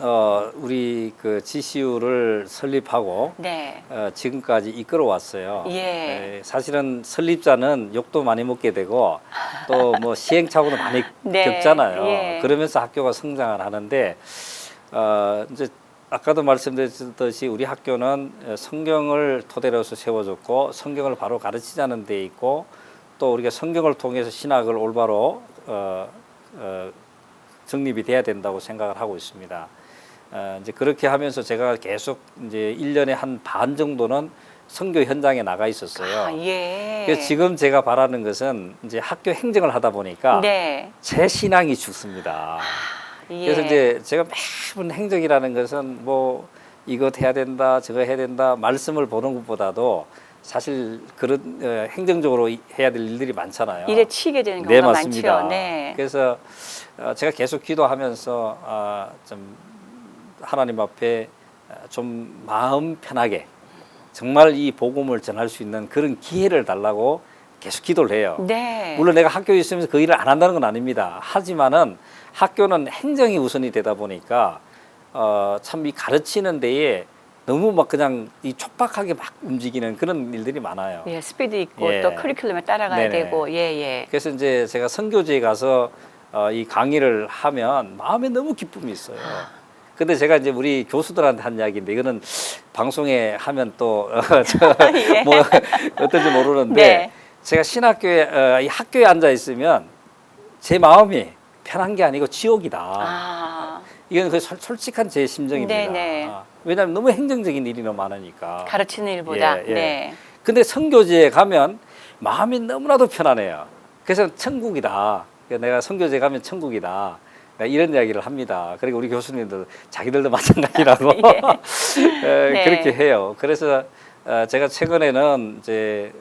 우리 그 GCU를 설립하고 네. 지금까지 이끌어 왔어요. 예. 사실은 설립자는 욕도 많이 먹게 되고 또 뭐 시행착오도 많이 네. 겪잖아요. 예. 그러면서 학교가 성장을 하는데 이제 아까도 말씀드렸듯이 우리 학교는 성경을 토대로서 세워졌고 성경을 바로 가르치자는 데 있고 또 우리가 성경을 통해서 신학을 올바로 정립이 돼야 된다고 생각을 하고 있습니다. 이제 그렇게 하면서 제가 계속 이제 1년에 한 반 정도는 선교 현장에 나가 있었어요. 예. 그래서 지금 제가 바라는 것은 이제 학교 행정을 하다 보니까 네. 제 신앙이 죽습니다. 예. 그래서 이제 제가 매번 행정이라는 것은 뭐 이거 해야 된다, 저거 해야 된다 말씀을 보는 것보다도 사실 그런 행정적으로 해야 될 일들이 많잖아요. 일에 치이게 되는 네, 경우가 맞습니다. 많죠. 네. 그래서 제가 계속 기도하면서 좀 하나님 앞에 좀 마음 편하게 정말 이 복음을 전할 수 있는 그런 기회를 달라고 계속 기도를 해요. 네. 물론 내가 학교에 있으면서 그 일을 안 한다는 건 아닙니다. 하지만은 학교는 행정이 우선이 되다 보니까 참 이 가르치는 데에 너무 막 그냥 이 촉박하게 막 움직이는 그런 일들이 많아요. 예, 스피드 있고 예. 또 커리큘럼에 따라가야 네네. 되고, 예. 그래서 이제 제가 선교지에 가서 이 강의를 하면 마음에 너무 기쁨이 있어요. 근데 제가 이제 우리 교수들한테 한 이야기인데 이거는 방송에 하면 또 예. 뭐 어떨지 모르는데 네. 제가 신학교에 이 학교에 앉아 있으면 제 마음이 편한 게 아니고 지옥이다. 이건 그 솔직한 제 심정입니다. 네네. 왜냐하면 너무 행정적인 일이 너무 많으니까. 가르치는 일보다. 예, 예. 네. 근데 선교지에 가면 마음이 너무나도 편안해요. 그래서 천국이다. 내가 선교지에 가면 천국이다. 이런 이야기를 합니다. 그리고 우리 교수님도 자기들도 마찬가지라고 네. 그렇게 해요. 그래서 제가 최근에는 이제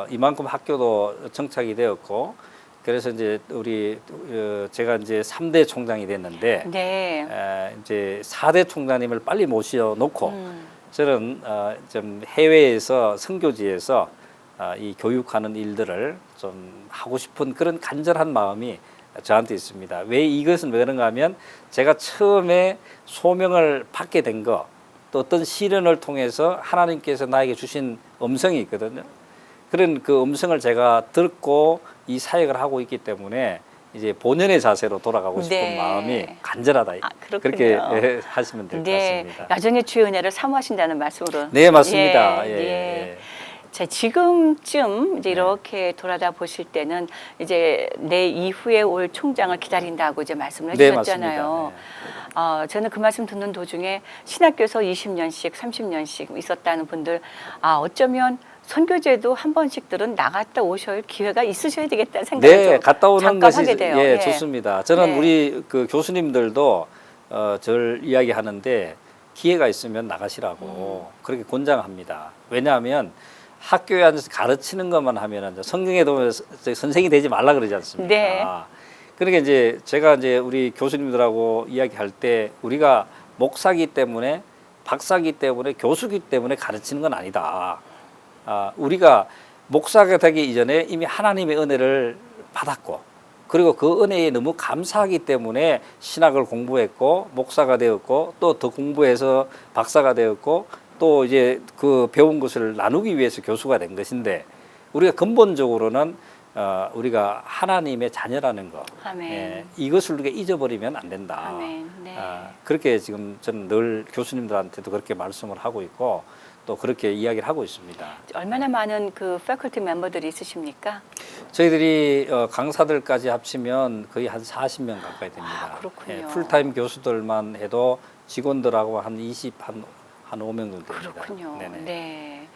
이만큼 학교도 정착이 되었고, 그래서 이제 우리 제가 이제 3대 총장이 됐는데 네. 이제 4대 총장님을 빨리 모셔놓고 저는 좀 해외에서 선교지에서 이 교육하는 일들을 좀 하고 싶은 그런 간절한 마음이 저한테 있습니다. 왜 이것은 왜 그런가 하면 제가 처음에 소명을 받게 된 거, 또 어떤 시련을 통해서 하나님께서 나에게 주신 음성이 있거든요. 그런 그 음성을 제가 듣고 이 사역을 하고 있기 때문에 이제 본연의 자세로 돌아가고 싶은 네. 마음이 간절하다. 그렇게 하시면 될 것 네. 같습니다. 여전히 주의 은혜를 사모하신다는 말씀으로. 네, 맞습니다. 예. 예. 자, 지금쯤 이제 네. 이렇게 돌아다 보실 때는 이제 내 이후에 올 총장을 기다린다고 이제 말씀을 네, 해주셨잖아요. 맞습니다. 저는 그 말씀 듣는 도중에 신학교에서 20년씩, 30년씩 있었다는 분들, 어쩌면 선교제도 한 번씩들은 나갔다 오실 기회가 있으셔야 되겠다는 생각을 네, 좀 갔다 오는 잠깐 것이 하게 돼요. 예, 예. 좋습니다. 저는 네. 우리 그 교수님들도 절 이야기하는데 기회가 있으면 나가시라고 그렇게 권장합니다. 왜냐하면 학교에 앉아서 가르치는 것만 하면은 성경에 보면 선생이 되지 말라 그러지 않습니까? 네. 그러니까 이제 제가 이제 우리 교수님들하고 이야기할 때 우리가 목사기 때문에 박사기 때문에 교수기 때문에 가르치는 건 아니다. 우리가 목사가 되기 이전에 이미 하나님의 은혜를 받았고 그리고 그 은혜에 너무 감사하기 때문에 신학을 공부했고 목사가 되었고 또 더 공부해서 박사가 되었고 또 이제 그 배운 것을 나누기 위해서 교수가 된 것인데 우리가 근본적으로는 우리가 하나님의 자녀라는 것, 아멘. 이것을 우리가 잊어버리면 안 된다. 아멘. 네. 그렇게 지금 저는 늘 교수님들한테도 그렇게 말씀을 하고 있고 또 그렇게 이야기를 하고 있습니다. 얼마나 많은 그 패컬티 멤버들이 있으십니까? 저희들이 강사들까지 합치면 거의 한 40명 가까이 됩니다. 그렇군요. 풀타임 교수들만 해도 직원들하고 한 5명 정도 됩니다. 그렇군요. 네네. 네.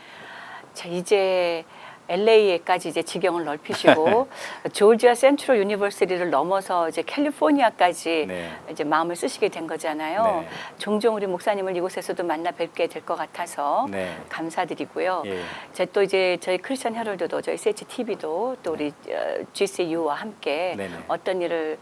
자, 이제 LA에까지 이제 지경을 넓히시고 조지아 센트럴 유니버시티를 넘어서 이제 캘리포니아까지 네. 이제 마음을 쓰시게 된 거잖아요. 네. 종종 우리 목사님을 이곳에서도 만나 뵙게 될 것 같아서 네. 감사드리고요. 예. 또 이제 저희 크리스천 헤럴드도 저희 CHTV도 또 우리 GCU와 함께 네네. 어떤 일을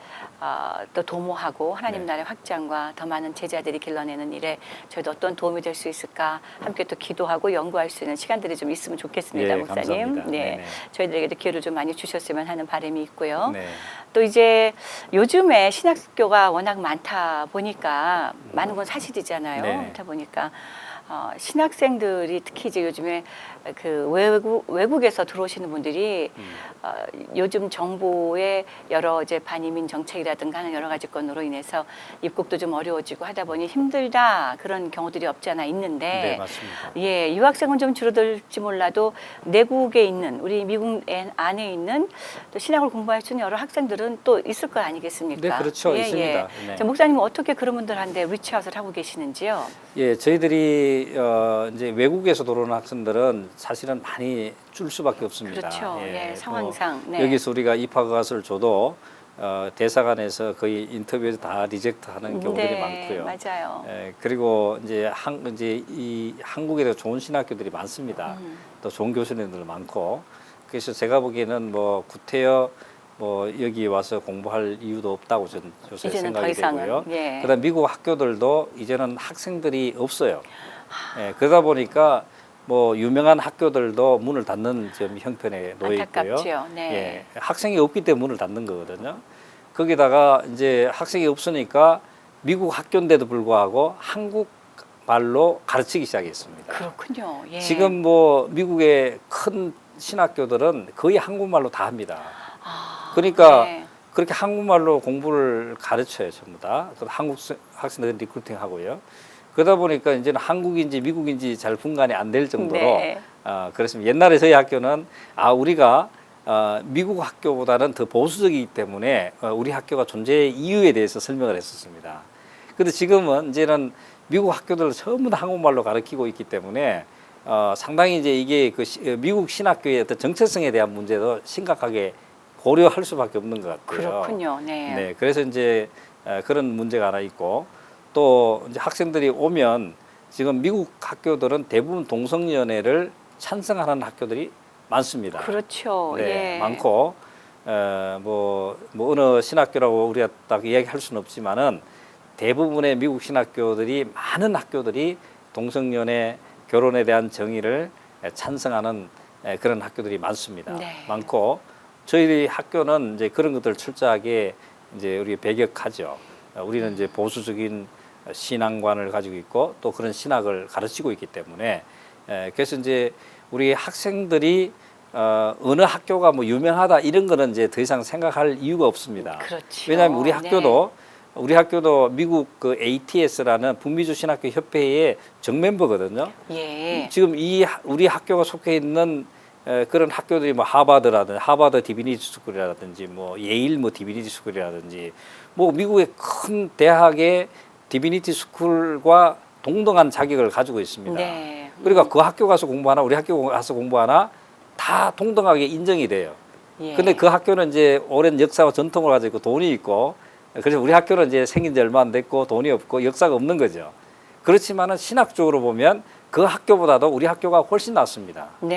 또 도모하고 하나님 네. 나라의 확장과 더 많은 제자들이 길러내는 일에 저희도 어떤 도움이 될 수 있을까 함께 또 기도하고 연구할 수 있는 시간들이 좀 있으면 좋겠습니다, 예, 목사님. 감사합니다. 네, 네네. 저희들에게도 기회를 좀 많이 주셨으면 하는 바람이 있고요. 네. 또 이제 요즘에 신학교가 워낙 많다 보니까 많은 건 사실이잖아요. 네. 그렇다 보니까 신학생들이 특히 이제 요즘에 그 외국에서 들어오시는 분들이 요즘 정부의 여러 이제 반이민 정책이라든가 하는 여러 가지 건으로 인해서 입국도 좀 어려워지고 하다 보니 힘들다 그런 경우들이 없지 않아 있는데 네, 맞습니다. 예, 유학생은 좀 줄어들지 몰라도 내국에 있는 우리 미국 안에 있는 또 신학을 공부할 수 있는 여러 학생들은 또 있을 거 아니겠습니까? 네, 그렇죠. 있습니다. 네. 자, 목사님은 어떻게 그런 분들한테 리치아웃을 하고 계시는지요? 예, 저희들이 이제 외국에서 들어오는 학생들은 사실은 많이 줄 수밖에 없습니다. 그렇죠. 예, 상황상. 네. 여기서 우리가 입학허가서를 줘도 대사관에서 거의 인터뷰에서 다 리젝트하는 경우들이 네, 많고요. 맞아요. 그리고 이제 이 한국에도 좋은 신학교들이 많습니다. 또 좋은 교수님들 많고 그래서 제가 보기에는 뭐 구태여 뭐 여기 와서 공부할 이유도 없다고 저는 요새 이제는 더 생각이 이상은, 되고요. 예. 그다음 미국 학교들도 이제는 학생들이 없어요. 그러다 보니까 뭐 유명한 학교들도 문을 닫는 좀 형편에 놓여 있고요. 안타깝죠. 네. 학생이 없기 때문에 문을 닫는 거거든요. 거기다가 이제 학생이 없으니까 미국 학교인데도 불구하고 한국 말로 가르치기 시작했습니다. 그렇군요. 예. 지금 뭐 미국의 큰 신학교들은 거의 한국말로 다 합니다. 그러니까 네. 그렇게 한국말로 공부를 가르쳐요, 전부 다. 한국 학생들 리크루팅 하고요. 그러다 보니까 이제는 한국인지 미국인지 잘 분간이 안 될 정도로 네. 그렇습니다. 옛날에 저희 학교는 우리가 미국 학교보다는 더 보수적이기 때문에 우리 학교가 존재의 이유에 대해서 설명을 했었습니다. 그런데 지금은 이제는 미국 학교들 전부 다 한국말로 가르치고 있기 때문에 상당히 이제 이게 그 미국 신학교의 어떤 정체성에 대한 문제도 심각하게 고려할 수밖에 없는 것 같아요. 그렇군요. 네. 네, 그래서 이제 그런 문제가 하나 있고 또 이제 학생들이 오면 지금 미국 학교들은 대부분 동성연애를 찬성하는 학교들이 많습니다. 그렇죠. 네, 예. 많고 뭐 어느 신학교라고 우리가 딱 이야기할 수는 없지만은 대부분의 미국 신학교들이 많은 학교들이 동성연애 결혼에 대한 정의를 찬성하는 그런 학교들이 많습니다. 네. 많고 저희 학교는 이제 그런 것들을 철저하게 이제 우리 배격하죠. 우리는 이제 보수적인 신앙관을 가지고 있고 또 그런 신학을 가르치고 있기 때문에 그래서 이제 우리 학생들이 어느 학교가 뭐 유명하다 이런 거는 이제 더 이상 생각할 이유가 없습니다. 그렇죠. 왜냐하면 우리 학교도 우리 학교도 미국 그 ATS라는 북미주 신학교 협회의 정멤버거든요. 예. 지금 우리 학교가 속해 있는 그런 학교들이 뭐 하버드라든지 하버드 디비니티 스쿨이라든지 뭐 예일 뭐 디비니티 스쿨이라든지 뭐 미국의 큰 대학의 디비니티 스쿨과 동등한 자격을 가지고 있습니다. 네. 그러니까 그 학교 가서 공부하나 우리 학교 가서 공부하나 다 동등하게 인정이 돼요. 예. 근데 그 학교는 이제 오랜 역사와 전통을 가지고 있고 돈이 있고 그래서 우리 학교는 이제 생긴 지 얼마 안 됐고 돈이 없고 역사가 없는 거죠. 그렇지만은 신학적으로 보면 그 학교보다도 우리 학교가 훨씬 낫습니다. 네.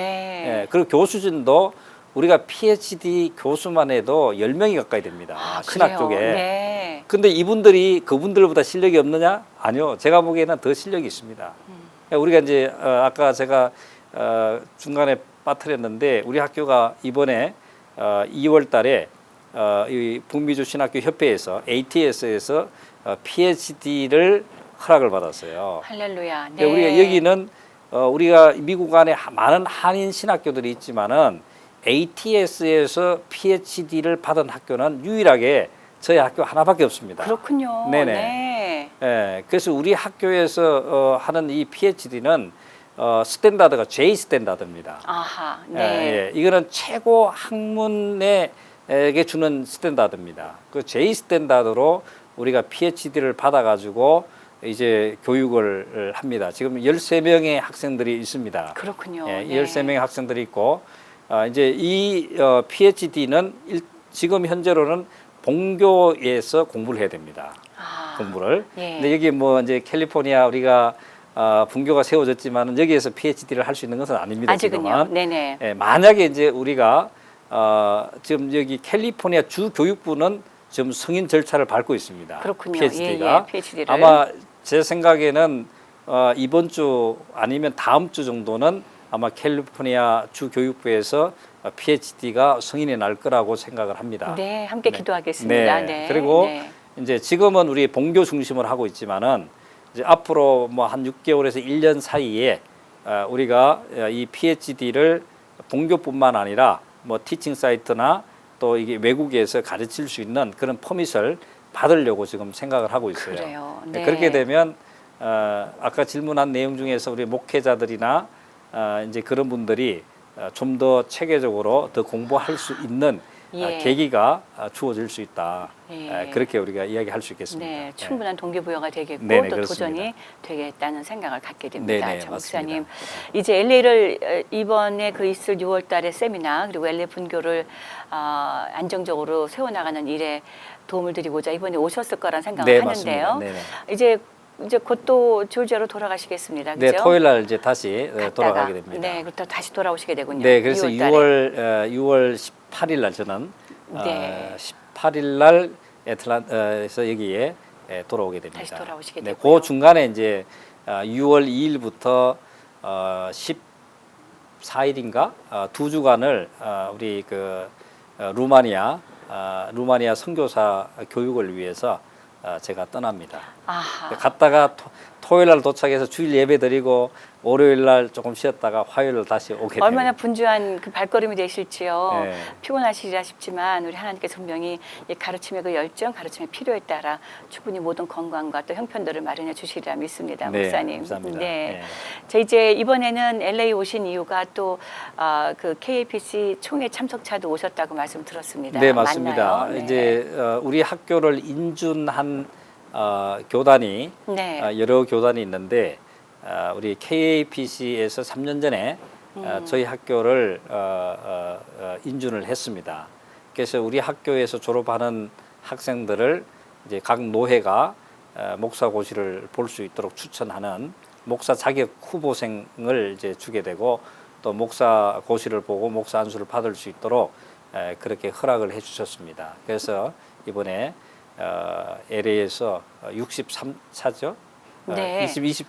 예, 그리고 교수진도 우리가 PhD 교수만 해도 10명이 가까이 됩니다. 신학 그래요? 쪽에. 네. 근데 이분들이 그분들보다 실력이 없느냐? 아니요. 제가 보기에는 더 실력이 있습니다. 우리가 이제 아까 제가 중간에 빠뜨렸는데 우리 학교가 이번에 2월 달에 이 북미주 신학교 협회에서 ATS에서 PhD를 허락을 받았어요. 할렐루야. 네. 네. 우리가 여기는 우리가 미국 안에 많은 한인 신학교들이 있지만은 ATS에서 PhD를 받은 학교는 유일하게 저희 학교 하나밖에 없습니다. 그렇군요. 네네. 네. 예, 그래서 우리 학교에서 하는 이 PhD는 스탠다드가 J 스탠다드입니다. 아하. 예, 네. 예, 이거는 최고 학문에게 주는 스탠다드입니다. 그 J 스탠다드로 우리가 PhD를 받아가지고 이제 교육을 합니다. 지금 13명의 학생들이 있습니다. 그렇군요. 예, 네. 13명의 학생들이 있고 이제 이 PhD는 지금 현재로는 본교에서 공부를 해야 됩니다. 공부를. 예. 근데 여기 뭐 이제 캘리포니아 우리가 분교가 세워졌지만은 여기에서 PhD를 할 수 있는 것은 아닙니다. 아직은요. 지금은. 네네. 예, 만약에 이제 우리가 지금 여기 캘리포니아 주 교육부는 지금 승인 절차를 밟고 있습니다. 그렇군요. PhD가. 예, PhD를. 아마 제 생각에는 이번 주 아니면 다음 주 정도는 아마 캘리포니아 주 교육부에서 PhD가 승인이 날 거라고 생각을 합니다. 네, 함께 네. 기도하겠습니다. 네. 네. 그리고 네. 이제 지금은 우리 본교 중심으로 하고 있지만은 이제 앞으로 뭐 한 6개월에서 1년 사이에 우리가 이 PhD를 본교뿐만 아니라 뭐 티칭 사이트나 또 이게 외국에서 가르칠 수 있는 그런 퍼밋을 받으려고 지금 생각을 하고 있어요. 그래요. 네. 그렇게 되면 아까 질문한 내용 중에서 우리 목회자들이나 이제 그런 분들이 좀 더 체계적으로 더 공부할 수 있는 예. 계기가 주어질 수 있다. 예. 그렇게 우리가 이야기할 수 있겠습니다. 네, 충분한 동기부여가 되겠고 네네, 또 그렇습니다. 도전이 되겠다는 생각을 갖게 됩니다. 네네, 장 맞습니다. 목사님, 이제 LA를 이번에 그 있을 6월달에 세미나 그리고 LA 분교를 안정적으로 세워나가는 일에 도움을 드리고자 이번에 오셨을 거란 생각을 네, 하는데요. 맞습니다. 네네. 이제 곧 또 조지아로 돌아가시겠습니다. 네, 그죠? 토요일 날 이제 다시 갔다가, 돌아가게 됩니다. 네, 그렇다 다시 돌아오시게 되군요. 네, 그래서 6월달에. 6월 18일 날 저는 네. 18일 날 애틀란타에서 여기에 돌아오게 됩니다. 다시 돌아오시게 네, 되고요. 그 중간에 이제 6월 2일부터 14일인가 두 주간을 우리 그 루마니아 선교사 교육을 위해서 제가 떠납니다. 아하. 갔다가 토요일 날 도착해서 주일 예배 드리고 월요일 날 조금 쉬었다가 화요일 날 다시 오게 됩니다. 얼마나 분주한 그 발걸음이 되실지요. 네. 피곤하시리라 싶지만 우리 하나님께서 분명히 이 가르침의 그 열정, 가르침의 필요에 따라 충분히 모든 건강과 또 형편들을 마련해 주시리라 믿습니다, 네, 목사님. 감사합니다. 네. 네. 자, 이제 이번에는 LA 오신 이유가 또 그 KAPC 총회 참석차도 오셨다고 말씀 들었습니다. 네, 맞습니다. 맞나요? 네. 이제 우리 학교를 인준한 교단이 네. 여러 교단이 있는데 우리 KAPC에서 3년 전에 저희 학교를 인준을 했습니다. 그래서 우리 학교에서 졸업하는 학생들을 이제 각 노회가 목사 고시를 볼 수 있도록 추천하는 목사 자격 후보생을 이제 주게 되고 또 목사 고시를 보고 목사 안수를 받을 수 있도록 그렇게 허락을 해주셨습니다. 그래서 이번에 LA에서 63차죠. 네. 20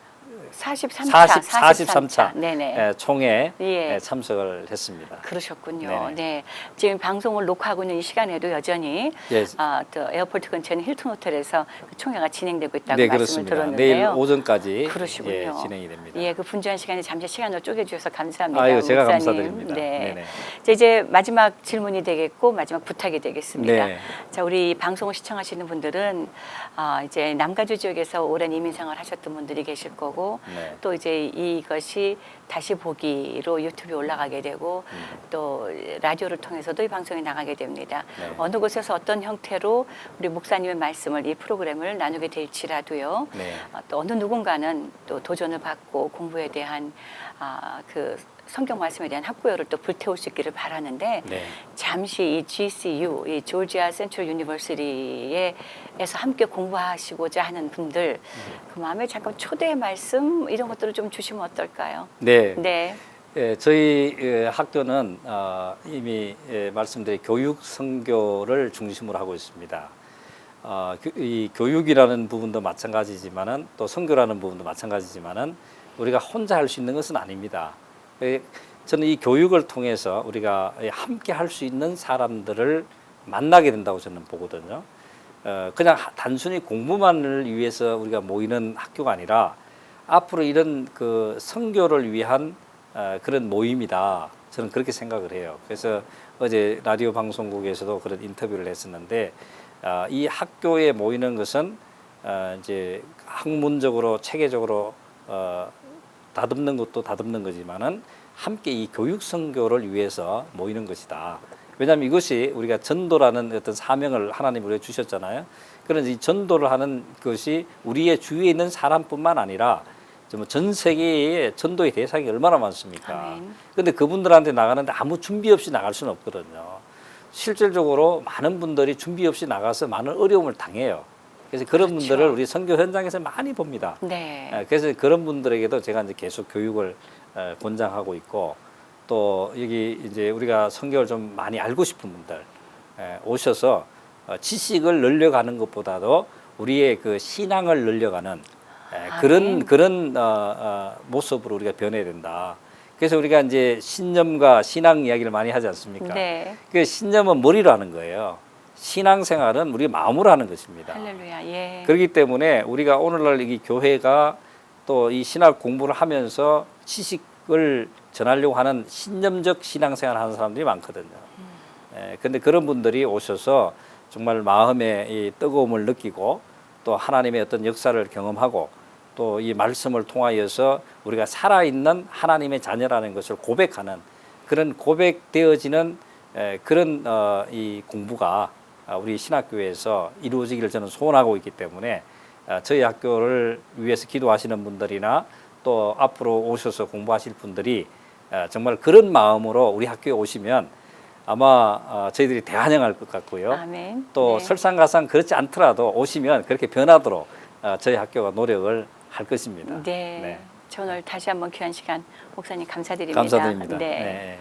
43차. 43차 네네. 총회 예. 참석을 했습니다. 그러셨군요. 네네. 네. 지금 방송을 녹화하고 있는 이 시간에도 여전히 예. 또 에어포트 근처에 있는 힐튼 호텔에서 그 총회가 진행되고 있다고 네, 말씀을 그렇습니다. 들었는데요. 내일 오전까지 그러시군요. 진행이 됩니다. 예, 그 분주한 시간에 잠시 시간을 쪼개주셔서 감사합니다. 아유, 제가 목사님. 감사드립니다. 네. 네네. 자, 이제 마지막 질문이 되겠고 마지막 부탁이 되겠습니다. 네. 자, 우리 방송을 시청하시는 분들은 이제 남가주 지역에서 오랜 이민 생활 하셨던 분들이 계실 거고 네. 또 이제 이것이 다시 보기로 유튜브에 올라가게 되고 또 라디오를 통해서도 이 방송이 나가게 됩니다. 네. 어느 곳에서 어떤 형태로 우리 목사님의 말씀을 이 프로그램을 나누게 될지라도요. 네. 또 어느 누군가는 또 도전을 받고 공부에 대한 그 성경 말씀에 대한 학구열을 또 불태울 수 있기를 바라는데 네. 잠시 이 GCU, 이 조지아 센트럴 유니버시티에서 함께 공부하시고자 하는 분들 그 마음에 잠깐 초대의 말씀 이런 것들을 좀 주시면 어떨까요? 네. 네. 예, 저희 학교는 이미 말씀드린 교육 선교를 중심으로 하고 있습니다. 이 교육이라는 부분도 마찬가지지만은 또 선교라는 부분도 마찬가지지만은 우리가 혼자 할 수 있는 것은 아닙니다. 저는 이 교육을 통해서 우리가 함께 할 수 있는 사람들을 만나게 된다고 저는 보거든요. 그냥 단순히 공부만을 위해서 우리가 모이는 학교가 아니라 앞으로 이런 그 선교를 위한 그런 모임이다. 저는 그렇게 생각을 해요. 그래서 어제 라디오 방송국에서도 그런 인터뷰를 했었는데 이 학교에 모이는 것은 이제 학문적으로 체계적으로 다듬는 것도 다듬는 거지만은 함께 이 교육 선교를 위해서 모이는 것이다. 왜냐하면 이것이 우리가 전도라는 어떤 사명을 하나님 우리에게 주셨잖아요. 그런 이 전도를 하는 것이 우리의 주위에 있는 사람뿐만 아니라 전 세계의 전도의 대상이 얼마나 많습니까? 그런데 그분들한테 나가는데 아무 준비 없이 나갈 수는 없거든요. 실질적으로 많은 분들이 준비 없이 나가서 많은 어려움을 당해요. 그래서 그런 그렇죠. 분들을 우리 선교 현장에서 많이 봅니다. 네. 그래서 그런 분들에게도 제가 이제 계속 교육을 권장하고 있고 또 여기 이제 우리가 선교를 좀 많이 알고 싶은 분들 오셔서 지식을 늘려가는 것보다도 우리의 그 신앙을 늘려가는 그런 모습으로 우리가 변해야 된다. 그래서 우리가 이제 신념과 신앙 이야기를 많이 하지 않습니까? 네. 그 신념은 머리로 하는 거예요. 신앙생활은 우리 마음으로 하는 것입니다. 할렐루야. 예. 그렇기 때문에 우리가 오늘날 이 교회가 또 이 신학 공부를 하면서 지식을 전하려고 하는 신념적 신앙생활을 하는 사람들이 많거든요. 그런데 그런 분들이 오셔서 정말 마음의 이 뜨거움을 느끼고 또 하나님의 어떤 역사를 경험하고 또 이 말씀을 통하여서 우리가 살아있는 하나님의 자녀라는 것을 고백하는 그런 고백되어지는 그런 이 공부가 우리 신학교에서 이루어지기를 저는 소원하고 있기 때문에 저희 학교를 위해서 기도하시는 분들이나 또 앞으로 오셔서 공부하실 분들이 정말 그런 마음으로 우리 학교에 오시면 아마 저희들이 대환영할 것 같고요. 아멘. 또 네. 설상가상 그렇지 않더라도 오시면 그렇게 변하도록 저희 학교가 노력을 할 것입니다. 네. 저 오늘 다시 한번 귀한 시간 목사님 감사드립니다. 감사드립니다. 네. 네.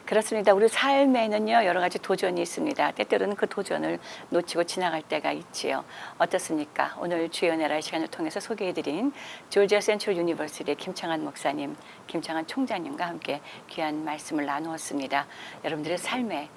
그렇습니다. 우리 삶에는요 여러 가지 도전이 있습니다. 때때로는 그 도전을 놓치고 지나갈 때가 있지요. 어떻습니까? 오늘 주의 은혜라의 시간을 통해서 소개해드린 조지아 센트럴 유니버시티의 김창환 목사님, 김창환 총장님과 함께 귀한 말씀을 나누었습니다. 여러분들의 삶에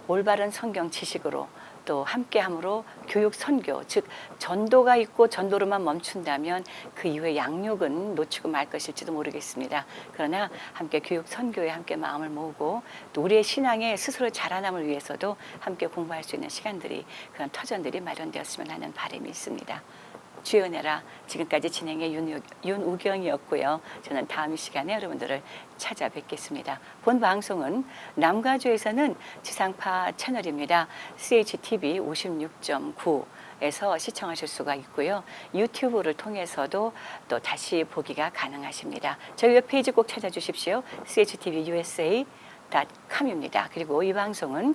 올바른 성경 지식으로 또 함께함으로 교육 선교, 즉 전도가 있고 전도로만 멈춘다면 그 이후에 양육은 놓치고 말 것일지도 모르겠습니다. 그러나 함께 교육 선교에 함께 마음을 모으고 또 우리의 신앙의 스스로 자라남을 위해서도 함께 공부할 수 있는 시간들이 그런 터전들이 마련되었으면 하는 바람이 있습니다. 주의 은혜라 지금까지 진행의 윤우경이었고요. 저는 다음 시간에 여러분들을 찾아뵙겠습니다. 본 방송은 남가주에서는 지상파 채널입니다. CHTV 56.9에서 시청하실 수가 있고요. 유튜브를 통해서도 또 다시 보기가 가능하십니다. 저희 웹페이지 꼭 찾아주십시오. CHTV USA.com입니다. 그리고 이 방송은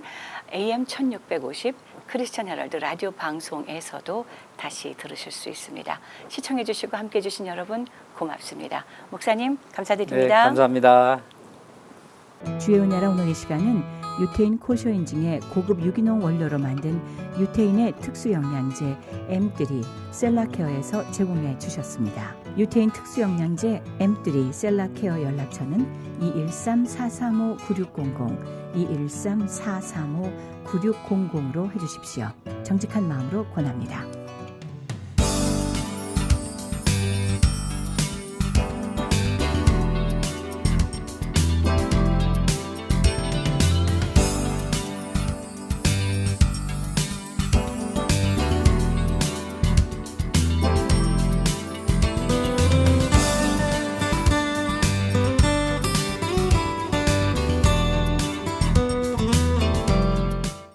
AM 1650 크리스천 헤럴드 라디오 방송에서도 다시 들으실 수 있습니다. 시청해 주시고 함께해 주신 여러분 고맙습니다. 목사님 감사드립니다. 네, 감사합니다. 주의 은혜라 오늘 이 시간은 유태인 코쇼 인증의 고급 유기농 원료로 만든 유태인의 특수 영양제 M3 셀라케어에서 제공해 주셨습니다. 유태인 특수영양제 M3 셀라케어 연락처는 213-435-9600, 213-435-9600으로 해주십시오. 정직한 마음으로 권합니다.